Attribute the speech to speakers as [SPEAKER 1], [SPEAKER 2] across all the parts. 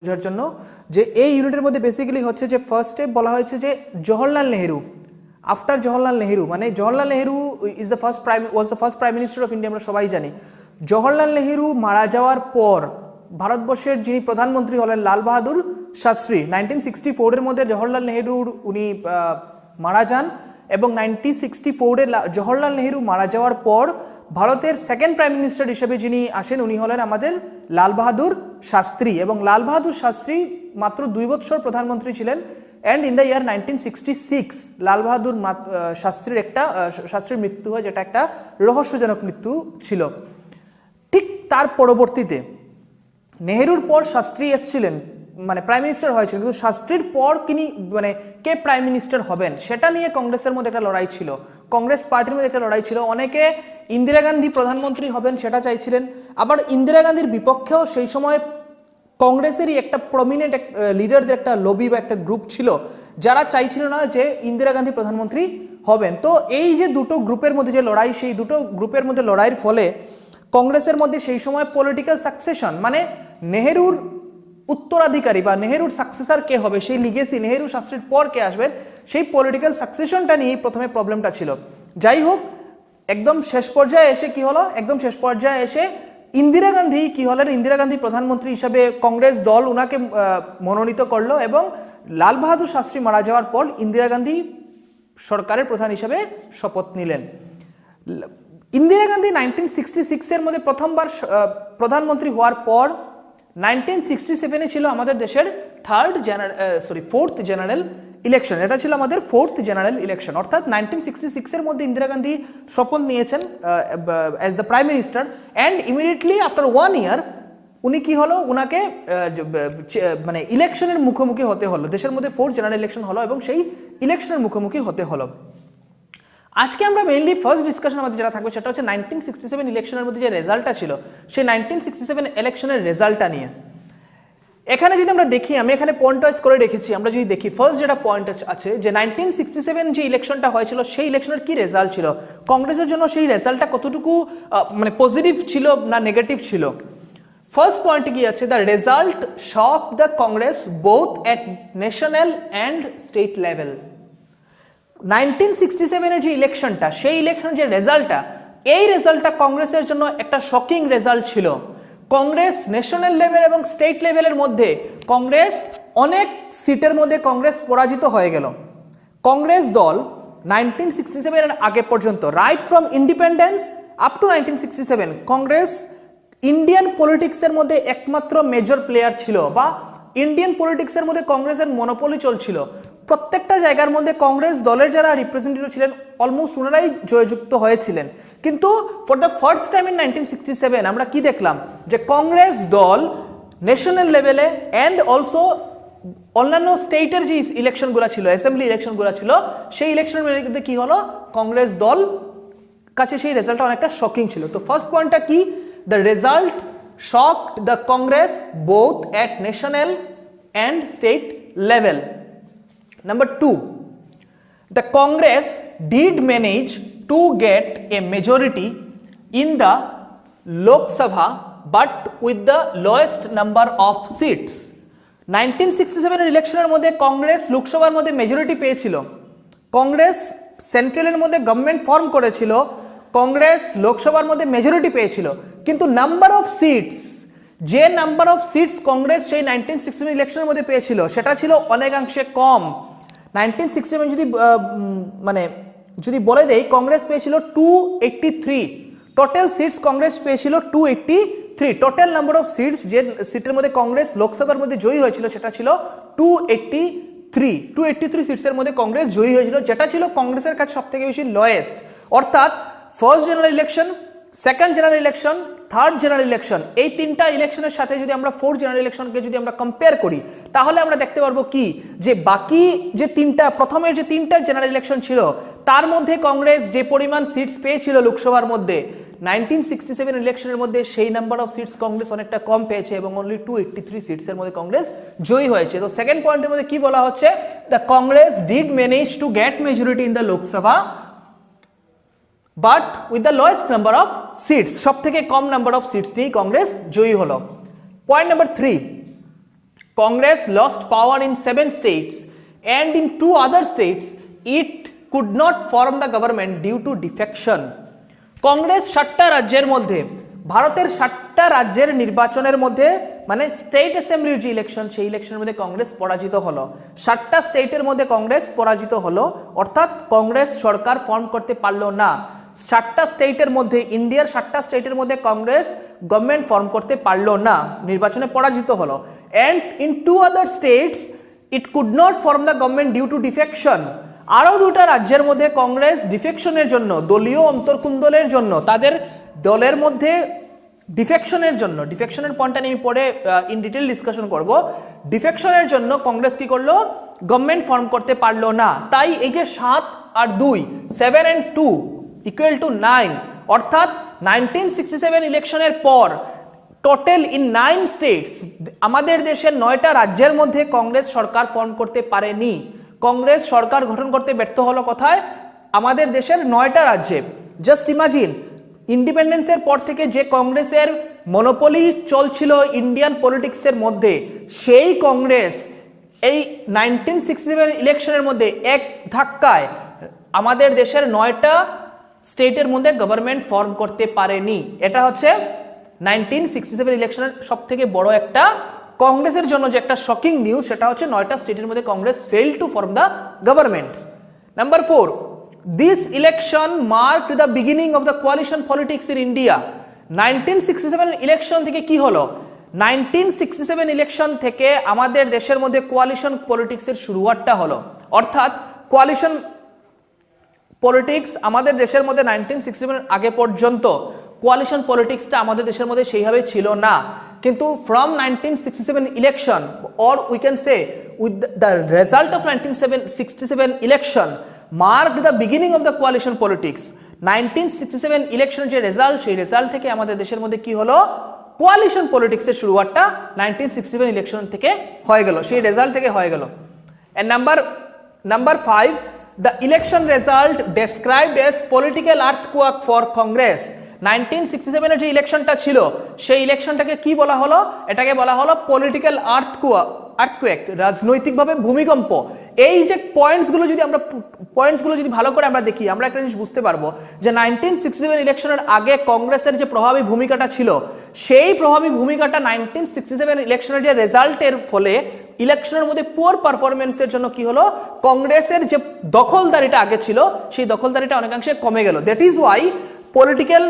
[SPEAKER 1] বোঝার জন্য যে এই ইউনিটের মধ্যে বেসিক্যালি হচ্ছে যে ফার্স্ট স্টেপ বলা হয়েছে যে জওহরলাল নেহেরু আফটার জওহরলাল নেহেরু মানে Jawaharlal Nehru was the first prime minister of India, আমরা সবাই জানি। জওহরলাল নেহেরু মারা যাওয়ার পর ভারতবর্ষের যিনি প্রধানমন্ত্রী হলেন লাল বাহাদুর শাস্ত্রী, 1964-এর মধ্যে জওহরলাল নেহেরুর উনি মারা যান এবং 1964-এ জওহরলাল নেহেরু মারা যাওয়ার পর ভারতের সেকেন্ড প্রাইম মিনিস্টার হিসেবে যিনি আসেন উনি হলেন আমাদের লাল বাহাদুর শাস্ত্রী, এবং লাল বাহাদুর শাস্ত্রী মাত্র 2 বছর প্রধানমন্ত্রী ছিলেন। And in the year 1966 Lal Bahadur শাস্ত্রীর মৃত্যু হয়, যেটা একটা রহস্যজনক মৃত্যু ছিল। ঠিক তার পরবর্তীতে নেহেরুর পর শাস্ত্রী এসেছিলেন, মানে প্রাইম মিনিস্টার হয়েছিলেন, কিন্তু শাস্ত্রীর পর কে প্রাইম মিনিস্টার হবেন সেটা নিয়ে কংগ্রেসের মধ্যে একটা লড়াই ছিল, কংগ্রেস পার্টির মধ্যে একটা লড়াই ছিল। অনেকে ইন্দিরা গান্ধী প্রধানমন্ত্রী হবেন সেটা চাইছিলেন, আবার ইন্দিরা গান্ধীর বিপক্ষেও সেই সময় কংগ্রেসেরই একটা প্রমিনেন্ট লিডারদের একটা লবি বা একটা গ্রুপ ছিল যারা চাইছিল না যে ইন্দিরা গান্ধী প্রধানমন্ত্রী হবেন। তো এই যে দুটো গ্রুপের মধ্যে যে লড়াই, সেই দুটো গ্রুপের মধ্যে লড়াইয়ের ফলে কংগ্রেসের মধ্যে সেই সময় পলিটিক্যাল সাকসেশন মানে নেহেরুর উত্তরাধিকারী বা নেহেরুর সাকসেসর কে হবে, সেই লিগেসি নেহেরু শাস্ত্রীর পর কে আসবেন, সেই পলিটিক্যাল সাকসেশনটা নিয়েই প্রথমে প্রবলেমটা ছিল। যাই হোক, একদম শেষ পর্যায়ে এসে কি হলো, ইন্দিরা গান্ধী কি হলেন, ইন্দিরা গান্ধী প্রধানমন্ত্রী হিসাবে কংগ্রেস দল ওনাকে মনোনীত করলো এবং লাল বাহাদুর শাস্ত্রী মারা যাওয়ার পর ইন্দিরা গান্ধী সরকারের প্রধান হিসাবে শপথ নিলেন। ইন্দিরা গান্ধী 1966-এর মধ্যে প্রথমবার প্রধানমন্ত্রী হওয়ার পর 1967-এ ছিল আমাদের দেশের ফোর্থ জেনারেল ইলেকশন। এটা ছিল আমাদের ফোর্থ জেনারেল ইলেকশন, অর্থাৎ 1966-এর মধ্যে ইন্দিরা গান্ধী শপথ নিয়েছেন as the prime minister, and immediately after 1 ইয়ার উনি কি হলো, উনাকে মানে ইলেকশনের মুখোমুখি হতে হলো। দেশের মধ্যে ফোর্থ জেনারেল ইলেকশন হলো এবং সেই ইলেকশনের মুখোমুখি হতে হলো। আজকে আমরা মেইনলি ফার্স্ট ডিসকাশন আমাদের যেটা থাকবে সেটা হচ্ছে 1967 ইলেকশনের মধ্যে যে রেজাল্টটা ছিল সেই 1967 ইলেকশনের রেজাল্টটা নিয়ে। এখানে যদি আমরা দেখি, আমি এখানে পয়েন্ট ওয়াইজ করে রেখেছি, আমরা যদি দেখি ফার্স্ট যেটা পয়েন্ট আছে যে 1967 যে ইলেকশনটা হয়েছিল সেই ইলেকশনের কি রেজাল্ট ছিল, কংগ্রেসের জন্য সেই রেজাল্টটা কতটুকু মানে পজিটিভ ছিল না নেগেটিভ ছিল। ফার্স্ট পয়েন্টে কি আছে, the result shook the Congress both at national and state level. 1967-এর যে ইলেকশনটা, সেই ইলেকশনের যে রেজাল্টটা, এই রেজাল্টটা কংগ্রেসের জন্য একটা শকিং রেজাল্ট ছিল। কংগ্রেস ন্যাশনাল লেভেল এবং স্টেট লেভেলের মধ্যে কংগ্রেস অনেক সিটের মধ্যে কংগ্রেস পরাজিত হয়ে গেল। কংগ্রেস দল 1967-এর আগে পর্যন্ত, right from independence up to 1967, Congress Indian পলিটিক্সের মধ্যে একমাত্র মেজর প্লেয়ার ছিল, বা ইন্ডিয়ান পলিটিক্সের মধ্যে কংগ্রেসের মনোপলি চলছিল। প্রত্যেকটা জায়গার মধ্যে কংগ্রেস দলের যারা রিপ্রেজেন্টেটিভ ছিলেন অলমোস্ট ওনারাই জয়যুক্ত হয়েছিলেন। কিন্তু for the first time in 1967 আমরা কি দেখলাম, যে কংগ্রেস দল ন্যাশনাল লেভেলে অ্যান্ড অলসো অন্যান্য স্টেটের যে ইলেকশনগুলো ছিল, অ্যাসেম্বলি ইলেকশনগুলো ছিল, সেই ইলেকশনের মধ্যে কি হলো, কংগ্রেস দল কাছে সেই রেজাল্টটা অনেকটা শকিং ছিল। তো ফার্স্ট পয়েন্টটা কি, the result shocked the Congress both at national and state level. Number 2, the Congress did manage to get a majority in the Lok Sabha but with the lowest number of seats. 1967 ইলেকশনের মধ্যে কংগ্রেস লোকসভার মধ্যে majority পেয়েছিল, কংগ্রেস সেন্ট্রালের মধ্যে government form করেছিল, কংগ্রেস লোকসভার মধ্যে majority পেয়েছিল, কিন্তু নাম্বার অফ সিটস, যে নাম্বার অফ সিটস কংগ্রেস সেই 1967 ইলেকশনের মধ্যে পেয়েছিল সেটা ছিল অনেকাংশে কম। 1967 যদি বলে দেই, কংগ্রেস পেয়েছিল 283, টোটাল সিটস কংগ্রেস পেয়েছিল 283, টোটাল নাম্বার অফ সিটস যে সিটের মধ্যে কংগ্রেস লোকসভার মধ্যে জয়ী হয়েছিল সেটা ছিল 283 সিটসের মধ্যে কংগ্রেস জয়ী হয়েছিল, যেটা ছিল কংগ্রেসের কাছে সব থেকে বেশি লোয়েস্ট। অর্থাৎ first general election, second general election, third general election, এই তিনটা ইলেকশনের সাথে যদি আমরা ফোর্থ জেনারেল ইলেকশনকে যদি আমরা কম্পেয়ার করি, তাহলে আমরা দেখতে পারবো কি, যে বাকি যে প্রথমের যে তিনটা জেনারেল ইলেকশন ছিল তার মধ্যে কংগ্রেস যে পরিমাণ সিটস পেয়েছিল লোকসভার মধ্যে, 1967 ইলেকশনের মধ্যে সেই নাম্বার অফ সিটস কংগ্রেস অনেকটা কম পেয়েছে এবং অনলি 283 সিটসের মধ্যে কংগ্রেস জয়ী হয়েছে। তো সেকেন্ড পয়েন্টের মধ্যে কি বলা হচ্ছে, the Congress did manage to get majority in the Lok Sabha but with the lowest number of seats, সব থেকে কম নাম্বার অফ সিটস নিয়েই কংগ্রেস জয়ী হলো। Point number 3, Congress lost power in 7 states and in 2 other states it could not form the government due to defection. Congress 7টা রাজ্যের মধ্যে, ভারতের 7টা রাজ্যের নির্বাচনের মধ্যে মানে স্টেট অ্যাসেম্বলির যে ইলেকশন, সেই ইলেকশনের মধ্যে কংগ্রেস পরাজিত হলো। 7টা স্টেটের মধ্যে কংগ্রেস পরাজিত হলো, অর্থাৎ কংগ্রেস সরকার ফর্ম করতে পারলো না। 7টা স্টেটের মধ্যে, ইন্ডিয়ার 7টা স্টেটের মধ্যে কংগ্রেস গভর্নমেন্ট ফর্ম করতে পারলো না, নির্বাচনে পরাজিত হলো। And in 2 other states it could not form the government due to defection. আরও 2টা রাজ্যের মধ্যে কংগ্রেস ডিফেকশনের জন্য, দলীয় অন্তর্কুন্দলের জন্য, তাদের দলের মধ্যে ডিফেকশনের জন্য, ডিফেকশনের পয়েন্টটা আমি পরে ইন ডিটেল ডিসকাশন করব। ডিফেকশনের জন্য কংগ্রেস কি করলো, গভর্নমেন্ট ফর্ম করতে পারলো না। তাই এই যে 7 আর 2, 7 and 2 ইকুয়াল টু 9, অর্থাৎ 1967 ইলেকশনের পর টোটাল ইন 9 স্টেটস আমাদের দেশের 9টা রাজ্যের মধ্যে কংগ্রেস সরকার ফর্ম করতে পারেনি। কংগ্রেস সরকার গঠন করতে ব্যর্থ হলো কোথায়, আমাদের দেশের 9টা রাজ্যে। জাস্ট ইমাজিন, ইন্ডিপেন্ডেন্সের পর থেকে যে কংগ্রেসের মনোপলি চলছিল ইন্ডিয়ান পলিটিক্সের মধ্যে, সেই কংগ্রেস এই 1967 ইলেকশনের মধ্যে এক ধাক্কায় আমাদের দেশের 9টা স্টেটের মধ্যে গভর্নমেন্ট ফর্ম করতে পারেনি। এটা হচ্ছে 1967 ইলেকশনের সব থেকে বড় একটা কংগ্রেসের জন্য যে একটা শকিং নিউজ, সেটা হচ্ছে 9টা স্টেটের মধ্যে Congress fail to form the government. Number 4, this election marked the beginning of the coalition politics in India. 1967 election থেকে কি হলো, 1967 ইলেকশন থেকে আমাদের দেশের মধ্যে কোয়ালিশন পলিটিক্সের শুরুয়াতটা হলো। অর্থাৎ কোয়ালিশন পলিটিক্স আমাদের দেশের মধ্যে 1967 আগে পর্যন্ত কোয়ালিশন পলিটিক্সটা আমাদের দেশের মধ্যে সেইভাবে ছিল না, কিন্তু from 1967 election, or we can say with the result of 1967 election marked the beginning of the coalition politics. 1967 ইলেকশনের যে রেজাল্ট, সেই রেজাল্ট থেকে আমাদের দেশের মধ্যে কি হলো, কোয়ালিশন পলিটিক্সের শুরুয়াতটা 1967 ইলেকশন থেকে হয়ে গেল, সেই রেজাল্ট থেকে হয়ে গেল। And number 5, the election result described as political earthquake for Congress. 1967 এর যে ইলেকশনটা ছিল, সেই ইলেকশনটাকে কি বলা হলো, এটাকে বলা হলো পলিটিক্যাল আর্থকুয়েক, রাজনৈতিকভাবে ভূমিকম্প। এই যে পয়েন্টসগুলো যদি ভালো করে আমরা দেখি, আমরা একটা জিনিস বুঝতে পারবো যে 1967 ইলেকশনের আগে কংগ্রেসের যে প্রভাবী ভূমিকাটা ছিল, সেই প্রভাবী ভূমিকাটা 1967 ইলেকশনের যে রেজাল্টের ফলে ইলেকশনের মধ্যে পুয়ার পারফরমেন্সের জন্য কি হলো, কংগ্রেসের যে দখলদারিটা আগে ছিল, সেই দখলদারিটা অনেকাংশে কমে গেল। দ্যাট ইজ ওয়াই পলিটিক্যাল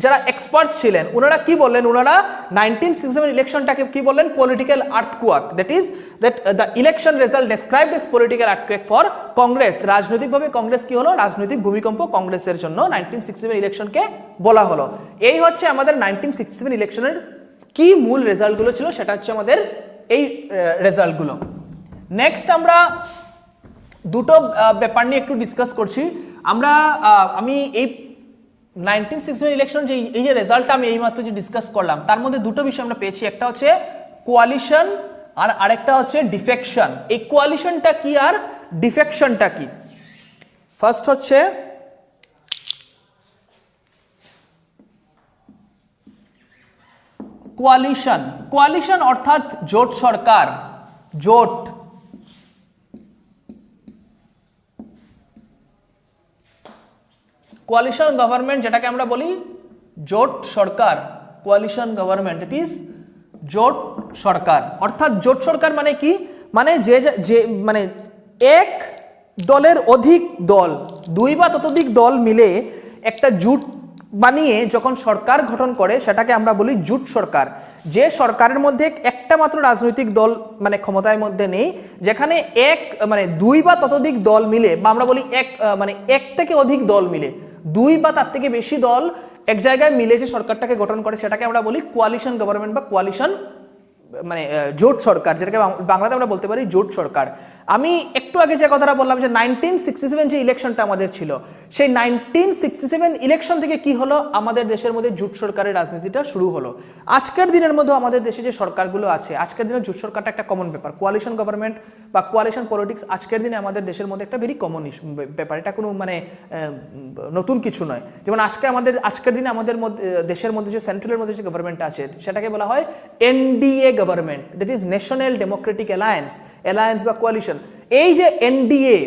[SPEAKER 1] যারা এক্সপার্টস ছিলেন ওনারা কি বললেন, ওনারা 1967 ইলেকশনটাকে কি বললেন, political earthquake. That is that the election result described as political earthquake for Congress. রাজনৈতিকভাবে কংগ্রেস কি হলো, রাজনৈতিক ভূমিকম্প কংগ্রেসের জন্য 1967 ইলেকশনকে বলা হলো। এই হচ্ছে আমাদের 1967 ইলেকশনের কি মূল রেজাল্টগুলো ছিল, সেটা হচ্ছে আমাদের এই রেজাল্টগুলো। নেক্সট আমরা দুটো ব্যাপার নিয়ে একটু ডিসকাস করছি। আমি এই 1967 ইলেকশন যে এই যে রেজাল্টটা আমি এইমাত্র যে ডিসকাস করলাম, তার মধ্যে দুটো বিষয় আমরা পেয়েছি, একটা হচ্ছে কোয়ালিশন আর আরেকটা হচ্ছে ডিফেকশন। এই কোয়ালিশনটা কি আর ডিফেকশনটা কি? ফার্স্ট হচ্ছে কোয়ালিশন। কোয়ালিশন অর্থাৎ জোট সরকার, জোট। কোয়ালিশন গভর্নমেন্ট যেটাকে আমরা বলি জোট সরকার, কোয়ালিশন গভর্নমেন্ট, ইট ইজ জোট সরকার। অর্থাৎ জোট সরকার মানে কি, মানে যে মানে এক দলের অধিক দল, 2 বা ততোধিক দল মিলে একটা জোট বানিয়ে যখন সরকার গঠন করে, সেটাকে আমরা বলি জোট সরকার। যে সরকারের মধ্যে একটা মাত্র রাজনৈতিক দল মানে ক্ষমতার মধ্যে নেই, যেখানে 2 বা ততোধিক দল মিলে, বা আমরা বলি এক থেকে অধিক দল মিলে, 2 বা তার থেকে বেশি দল এক জায়গায় মিলে যে সরকারটাকে গঠন করে, সেটাকে আমরা বলি কোয়ালিশন গভর্নমেন্ট বা কোয়ালিশন জোট সরকার, যেটাকে বাংলাতে আমরা বলতে পারি জোট সরকার। আমি একটু আগে যে কথাটা বললাম যে 1967 যে ইলেকশনটা আমাদের ছিল, সেই 1967 ইলেকশন থেকে কি হলো, আমাদের দেশের মধ্যে জোট সরকারের রাজনীতিটা শুরু হলো। আজকের দিনের মধ্যে আমাদের দেশে যে সরকারগুলো আছে, আজকের দিনে জোট সরকারটা একটা কমন ব্যাপার, কোয়ালিশন গভর্নমেন্ট বা কোয়ালিশন পলিটিক্স আজকের দিনে আমাদের দেশের মধ্যে একটা ভেরি কমন ব্যাপার, এটা কোনো মানে নতুন কিছু নয়। যেমন আজকের দিনে আমাদের দেশের মধ্যে যে সেন্ট্রালের মধ্যে যে গভর্নমেন্ট আছে সেটাকে বলা হয় NDA government, that is national Democratic alliance বা কোয়ালিশন। এই যে এনডিএ,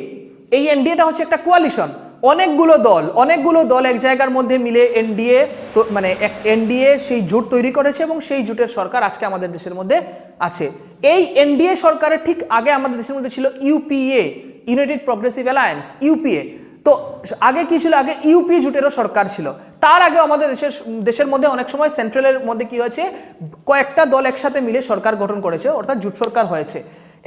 [SPEAKER 1] এই এনডিএটা হচ্ছে একটা কোয়ালিশন, অনেকগুলো দল এক জায়গার মধ্যে মিলে এনডিএ তো মানে এনডিএ সেই জোট তৈরি করেছে এবং সেই জোটের সরকার আজকে আমাদের দেশের মধ্যে আছে। এই এনডিএ সরকারের ঠিক আগে আমাদের দেশের মধ্যে ছিল UPA, United progressive alliance, UPA. তো আগে কি ছিল, আগে ইউপি জোটেরও সরকার ছিল। তার আগে আমাদের দেশের মধ্যে অনেক সময় সেন্ট্রালের মধ্যে কি হয়েছে, কয়েকটা দল একসাথে মিলে সরকার গঠন করেছে, অর্থাৎ জোট সরকার হয়েছে।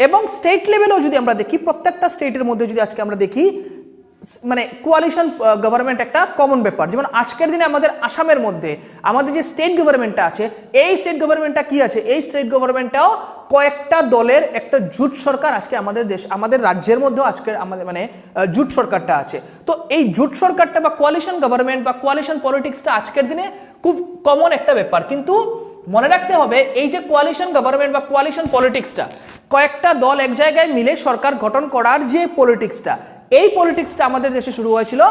[SPEAKER 1] এবং স্টেট লেভেলেও যদি আমরা দেখি, প্রত্যেকটা স্টেটের মধ্যে যদি আজকে আমরা দেখি, মানে কোয়ালিশন গভর্নমেন্ট একটা কমন ব্যাপার। যেমন আজকের দিনে আমাদের আসামের মধ্যে আমাদের যে স্টেট গভর্নমেন্টটা আছে, এই স্টেট গভর্নমেন্টটা কি আছে, এই স্টেট গভর্নমেন্টটাও কয়েকটা দলের একটা জোট সরকার আজকে আমাদের রাজ্যের মধ্যেও আজকের আমাদের মানে জোট সরকারটা আছে। তো এই জোট সরকারটা বা কোয়ালিশন গভর্নমেন্ট বা কোয়ালিশন পলিটিক্সটা আজকের দিনে খুব কমন একটা ব্যাপার। কিন্তু মনে রাখতে হবে, এই যে কোয়ালিশন গভর্নমেন্ট বা কোয়ালিশন পলিটিক্সটা, কয়েকটা দল এক জায়গায় মিলে সরকার গঠন করার যে পলিটিক্সটা, এই পলিটিক্সটা আমাদের দেশে শুরু হয়েছিল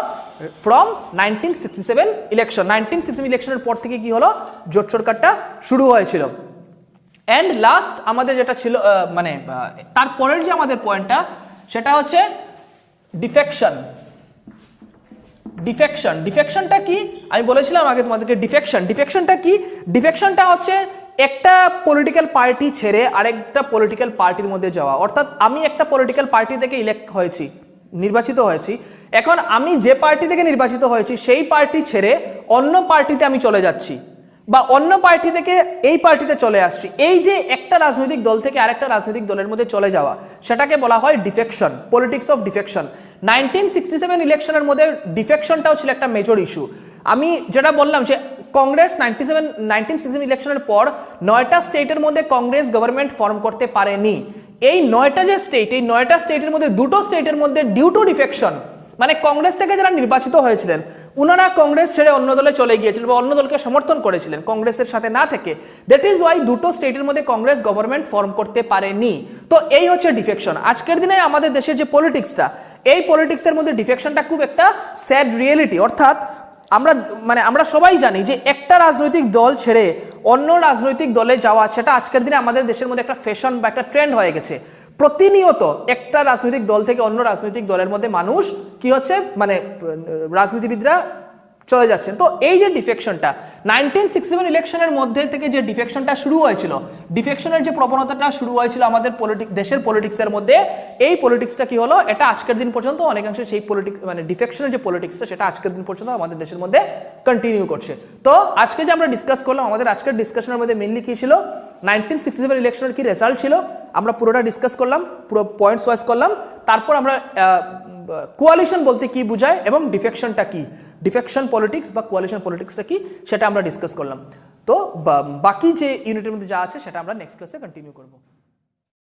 [SPEAKER 1] ফ্রম 1967 ইলেকশন। 1967 ইলেকশনের পর থেকে কি হলো, জোট সরকারটা শুরু হয়েছিল। অ্যান্ড লাস্ট আমাদের যেটা ছিল মানে তারপরের যে আমাদের পয়েন্টটা, সেটা হচ্ছে ডিফেকশনটা কি আমি বলেছিলাম আগে তোমাদেরকে। ডিফেকশনটা কি, ডিফেকশনটা হচ্ছে একটা পলিটিক্যাল পার্টি ছেড়ে আরেকটা পলিটিক্যাল পার্টির মধ্যে যাওয়া। অর্থাৎ আমি একটা পলিটিক্যাল পার্টি থেকে নির্বাচিত হয়েছি, এখন আমি যে পার্টি থেকে নির্বাচিত হয়েছি সেই পার্টি ছেড়ে অন্য পার্টিতে আমি চলে যাচ্ছি, বা অন্য পার্টি থেকে এই পার্টিতে চলে আসছি। এই যে একটা রাজনৈতিক দল থেকে আরেকটা রাজনৈতিক দলের মধ্যে চলে যাওয়া, সেটাকে বলা হয় ডিফেকশন, পলিটিক্স অফ ডিফেকশন। 1967 ইলেকশনের মধ্যে ডিফেকশনটাও ছিল একটা মেজর ইস্যু। আমি যেটা বললাম যে কংগ্রেস 1967 ইলেকশনের পর 9টা স্টেটের মধ্যে কংগ্রেস গভর্নমেন্ট ফর্ম করতে পারেনি। এই 9টা যে স্টেট, এই 9টা স্টেটের মধ্যে 2টো স্টেটের মধ্যে ডিউ টু ডিফেকশন, মানে কংগ্রেস থেকে যারা নির্বাচিত হয়েছিলেন উনারা কংগ্রেস ছেড়ে অন্য দলে চলে গিয়েছিলেন বা অন্য দলকে সমর্থন করেছিলেন কংগ্রেসের সাথে না থেকে। দ্যাট ইজ ওয়াই 2টো স্টেটের মধ্যে কংগ্রেস গভর্নমেন্ট ফর্ম করতে পারেনি। তো এই হচ্ছে ডিফেকশন। আজকের দিনে আমাদের দেশের যে পলিটিক্সটা, এই পলিটিক্সের মধ্যে ডিফেকশনটা খুব একটা স্যাড রিয়েলিটি। অর্থাৎ আমরা সবাই জানি যে একটা রাজনৈতিক দল ছেড়ে অন্য রাজনৈতিক দলে যাওয়া, সেটা আজকের দিনে আমাদের দেশের মধ্যে একটা ফ্যাশন বা একটা ট্রেন্ড হয়ে গেছে। প্রতিনিয়ত একটা রাজনৈতিক দল থেকে অন্য রাজনৈতিক দলের মধ্যে মানুষ কি হচ্ছে, মানে রাজনীতিবিদরা চলে যাচ্ছেন। তো এই যে ডিফেকশনটা 1967 ইলেকশনের মধ্যে থেকে যে ডিফেকশনটা শুরু হয়েছিল, ডিফেকশনের যে প্রবণতাটা শুরু হয়েছিল আমাদের দেশের পলিটিক্সের মধ্যে, এই পলিটিক্সটা কি হলো, এটা আজকের দিন পর্যন্ত অনেকাংশে সেই পলিটিক্স মানে ডিফেকশনের যে পলিটিক্সটা, সেটা আজকের দিন পর্যন্ত আমাদের দেশের মধ্যে কন্টিনিউ করছে। তো আজকে যে আমরা ডিসকাস করলাম, আমাদের আজকের ডিসকাশনের মধ্যে মেইনলি কি ছিল, 1967 ইলেকশনের কি রেজাল্ট ছিল, আমরা পুরোটা ডিসকাস করলাম, পুরো পয়েন্টস ওয়াইজ করলাম। তারপর আমরা কোয়ালিশন বলতে কি বোঝায় এবং ডিফেকশনটা কি, ডিফেকশন পলিটিক্স বা কোয়ালিশন পলিটিক্সটা কি, সেটা আমরা ডিসকাস করলাম। তো বাকি যে ইউনিটের মধ্যে যা আছে সেটা আমরা নেক্সট ক্লাসে কন্টিনিউ করব।